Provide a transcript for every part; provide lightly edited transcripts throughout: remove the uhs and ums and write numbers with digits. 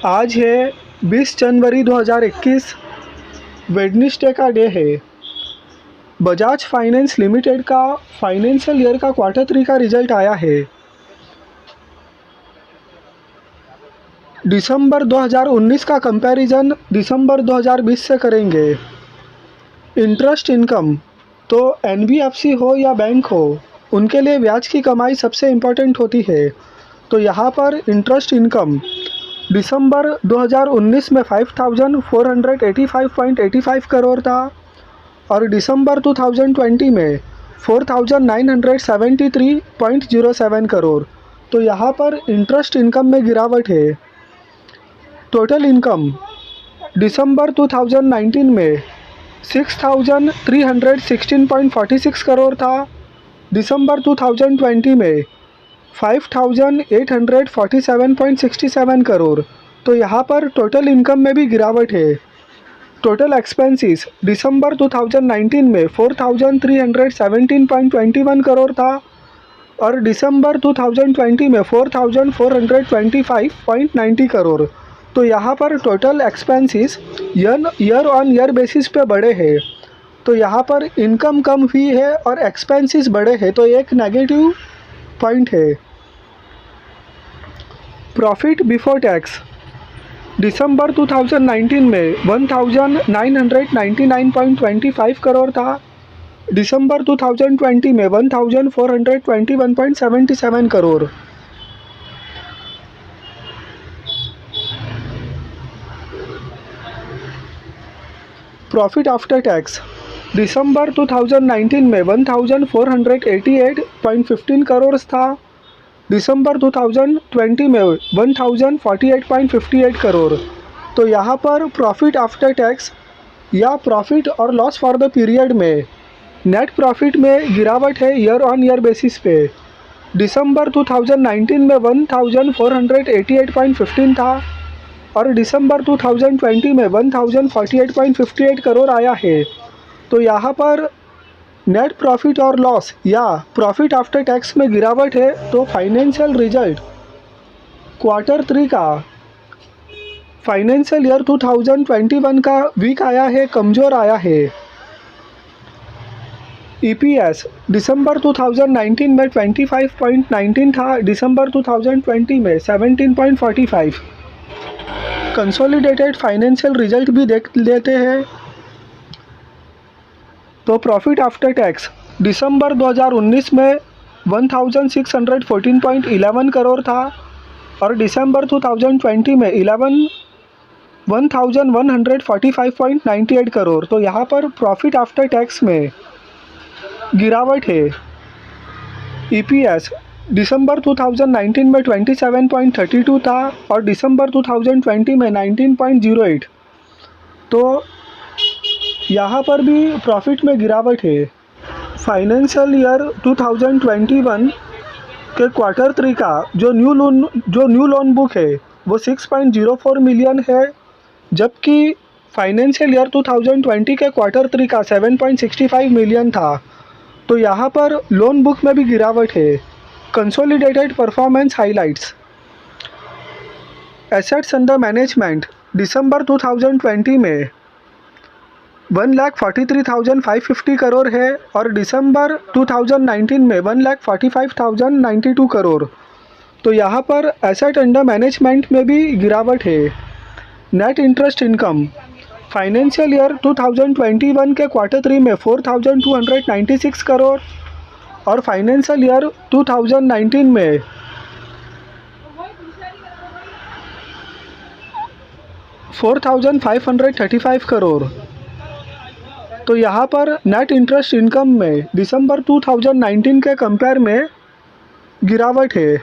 आज है 20 जनवरी 2021, वेडनेसडे का डे है। बजाज फाइनेंस लिमिटेड का फाइनेंशियल ईयर का Q3 का रिजल्ट आया है। दिसंबर 2019 का कंपैरिजन दिसंबर 2020 से करेंगे। इंटरेस्ट इनकम तो NBFC हो या बैंक हो, उनके लिए ब्याज की कमाई सबसे इम्पोर्टेंट होती है। तो यहाँ पर इंटरेस्ट इनकम दिसंबर 2019 में 5,485.85 करोड़ था और दिसंबर 2020 में 4,973.07 करोड़। तो यहाँ पर इंटरेस्ट इनकम में गिरावट है। टोटल इनकम दिसंबर 2019 में 6,316.46 करोड़ था, दिसंबर 2020 में 5,847.67 करोड़। तो यहाँ पर टोटल इनकम में भी गिरावट है। टोटल एक्सपेंसेस दिसंबर 2019 में 4,317.21 करोड़ था और दिसंबर 2020 में 4,425.90 करोड़। तो यहाँ पर total expenses year on year basis पे बढ़े हैं। तो यहाँ पर इनकम कम हुई है और एक्सपेंसेस बढ़े हैं, तो एक नेगेटिव पॉइंट है। प्रॉफिट बिफोर टैक्स दिसंबर 2019 में 1,999.25 करोड़ था, दिसंबर 2020 में 1,421.77 करोड़। प्रॉफिट आफ्टर टैक्स दिसंबर 2019 में 1,488.15 करोड़ था, दिसंबर 2020 में 1,048.58 करोड़। तो यहाँ पर प्रॉफिट आफ्टर टैक्स या प्रॉफिट और लॉस फॉर द पीरियड में नेट प्रॉफिट में गिरावट है ईयर ऑन ईयर बेसिस पे। दिसंबर 2019 में 1,488.15 था और दिसंबर 2020 में 1,048.58 करोड़ आया है। तो यहाँ पर नेट प्रॉफिट और लॉस या प्रॉफिट आफ्टर टैक्स में गिरावट है। तो फाइनेंशियल रिजल्ट Q3 का फाइनेंशियल ईयर 2021 का वीक आया है, कमज़ोर आया है। EPS दिसंबर 2019 में 25.19 था, दिसंबर 2020 में 17.45। कंसोलिडेटेड फाइनेंशियल रिजल्ट भी देख लेते हैं। तो प्रॉफिट आफ्टर टैक्स दिसंबर 2019 में 1,614.11 करोड़ था और दिसंबर 2020 में 1,145.98 करोड़। तो यहाँ पर प्रॉफिट आफ्टर टैक्स में गिरावट है। EPS दिसंबर 2019 में 27.32 था और दिसंबर 2020 में 19.08। तो यहाँ पर भी प्रॉफिट में गिरावट है। फाइनेंशियल ईयर 2021 के Q3 का जो न्यू लोन बुक है वो 6.04 मिलियन है, जबकि फाइनेंशियल ईयर 2020 के Q3 का 7.65 मिलियन था। तो यहाँ पर लोन बुक में भी गिरावट है। Consolidated performance highlights assets under management December 2020 में 1,43,550 करोड़ है और दिसंबर 2019 में 1,45,092 करोड़। तो यहाँ पर एसेट अंडर मैनेजमेंट में भी गिरावट है। Net interest income financial year 2021 के Q3 में 4,296 करोड़ और फाइनेंशियल ईयर 2019 में 4,535 करोड़। तो यहाँ पर नेट इंटरेस्ट इनकम में दिसंबर 2019 के कंपेयर में गिरावट है।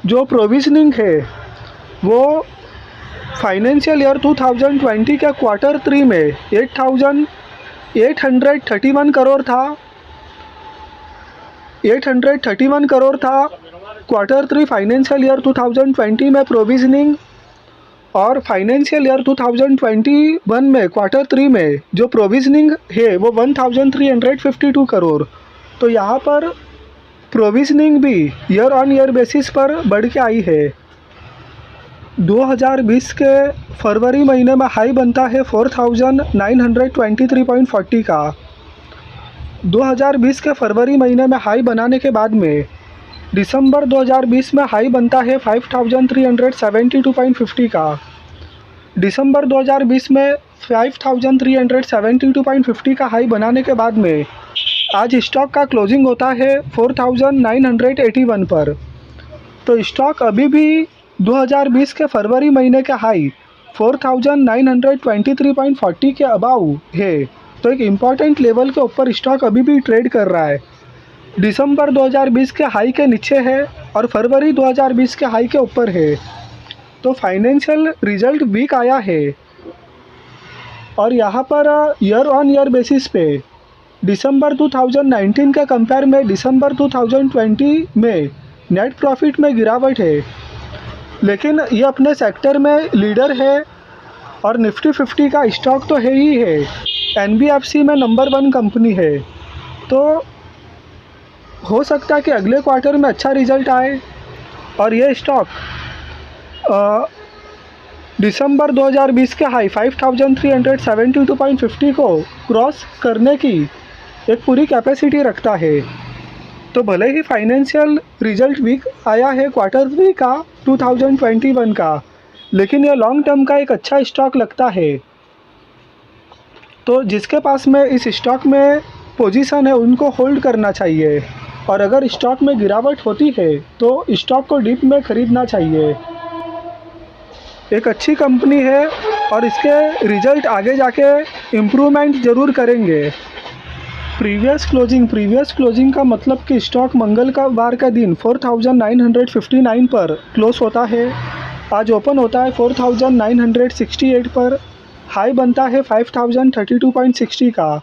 जो प्रोविजनिंग है वो फाइनेंशियल ईयर 2020 के Q3 में 831 करोड़ था, 831 करोड़ था Q3 फाइनेंशियल ईयर 2020 में प्रोविजनिंग, और फाइनेंशियल ईयर 2021 में Q3 में जो प्रोविजनिंग है वो 1,352 करोड़। तो यहाँ पर प्रोविजनिंग भी ईयर ऑन ईयर बेसिस पर बढ़ के आई है। 2020 के फरवरी महीने में हाई बनता है 4923.40 का। 2020 के फरवरी महीने में हाई बनाने के बाद में दिसंबर 2020 में हाई बनता है 5372.50 का। दिसंबर 2020 में 5372.50 का हाई बनाने के बाद में आज स्टॉक का क्लोजिंग होता है 4981 पर। तो स्टॉक अभी भी 2020 के फरवरी महीने के हाई 4923.40 के अबाउ है। तो एक इम्पॉर्टेंट लेवल के ऊपर स्टॉक अभी भी ट्रेड कर रहा है। दिसंबर 2020 के हाई के नीचे है और फरवरी 2020 के हाई के ऊपर है। तो फाइनेंशियल रिजल्ट वीक आया है और यहाँ per year on year basis पे दिसंबर 2019 के कंपेयर में दिसंबर 2020 में नेट प्रॉफिट में गिरावट है, लेकिन ये अपने सेक्टर में लीडर है और निफ्टी 50 का स्टॉक तो है ही है। NBFC में नंबर 1 कंपनी है। तो हो सकता है कि अगले क्वार्टर में अच्छा रिजल्ट आए और ये स्टॉक दिसंबर 2020 के हाई 5372.50 को क्रॉस करने की एक पूरी कैपेसिटी रखता है। तो भले ही फाइनेंशियल रिजल्ट वीक आया है क्वार्टर 3 का 2021 का, लेकिन ये लॉन्ग टर्म का एक अच्छा स्टॉक लगता है। तो जिसके पास में इस स्टॉक में पोजीशन है उनको होल्ड करना चाहिए और अगर स्टॉक में गिरावट होती है तो स्टॉक को डीप में ख़रीदना चाहिए। एक अच्छी कंपनी है और इसके रिजल्ट आगे जाके इम्प्रूवमेंट ज़रूर करेंगे। प्रीवियस क्लोजिंग का मतलब कि स्टॉक मंगल का वार का दिन 4959 पर क्लोज होता है। आज ओपन होता है 4968 पर। हाई बनता है 5032.60 का।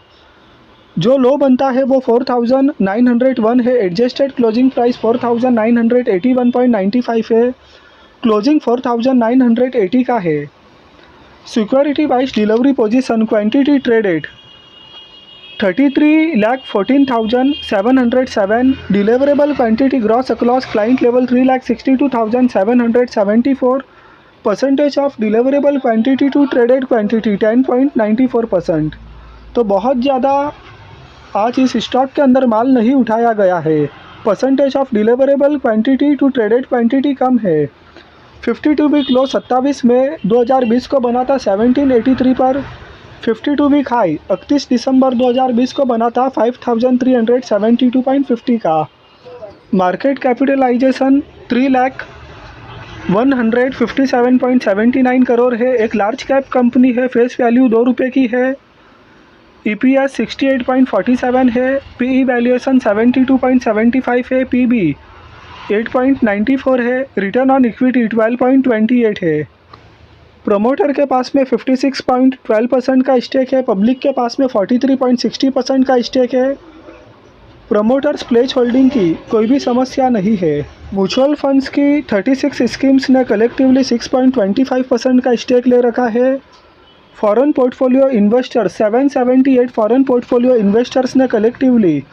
जो लो बनता है वो 4901 है। एडजस्टेड क्लोजिंग प्राइस 4981.95 है। क्लोजिंग 4980 का है। Security wise delivery position quantity traded 33,14,707। Deliverable quantity gross across client level 3,62,774। Percentage of deliverable quantity to traded quantity 10.94%। तो बहुत ज़्यादा आज इस स्टॉक के अंदर माल नहीं उठाया गया है। Percentage of deliverable quantity to traded quantity कम है। 52 वीक लो 27 मई 2020 को बना था 1783 पर। 52 वीक हाई 31 दिसंबर 2020 को बना था 5372.50 का। मार्केट कैपिटलाइजेशन 3,157.79 करोड़ है। एक लार्ज कैप कंपनी है। फेस वैल्यू 2 रुपये की है। EPS 68.47 है। PE वैल्यूएशन 72.75 है। PB 8.94 है। रिटर्न ऑन इक्विटी 12.28 है। प्रमोटर के पास में 56.12% का स्टेक है। पब्लिक के पास में 43.60% का स्टेक है। प्रमोटर्स प्लेज होल्डिंग की कोई भी समस्या नहीं है। म्यूचुअल फंड्स की 36 स्कीम्स ने कलेक्टिवली 6.25% का स्टेक ले रखा है। Foreign portfolio investors 778 foreign portfolio investors ने कलेक्टिवली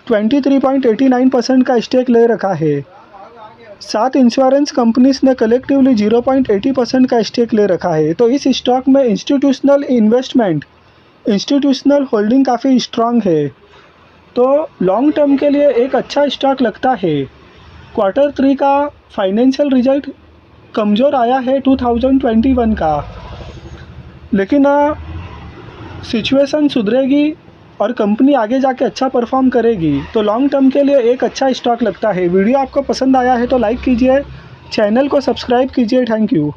23.89% का स्टेक ले रखा है। 7 इंश्योरेंस कंपनीज ने कलेक्टिवली 0.80% का स्टेक ले रखा है। तो इस स्टॉक में इंस्टीट्यूशनल होल्डिंग काफ़ी स्ट्रांग है। तो लॉन्ग टर्म के लिए एक अच्छा स्टॉक लगता है। क्वार्टर 3 का फाइनेंशियल रिजल्ट कमज़ोर आया है 2021 का, लेकिन सिचुएशन सुधरेगी और कंपनी आगे जाके अच्छा परफॉर्म करेगी। तो लॉन्ग टर्म के लिए एक अच्छा स्टॉक लगता है। वीडियो आपको पसंद आया है तो लाइक कीजिए, चैनल को सब्सक्राइब कीजिए। Thank you.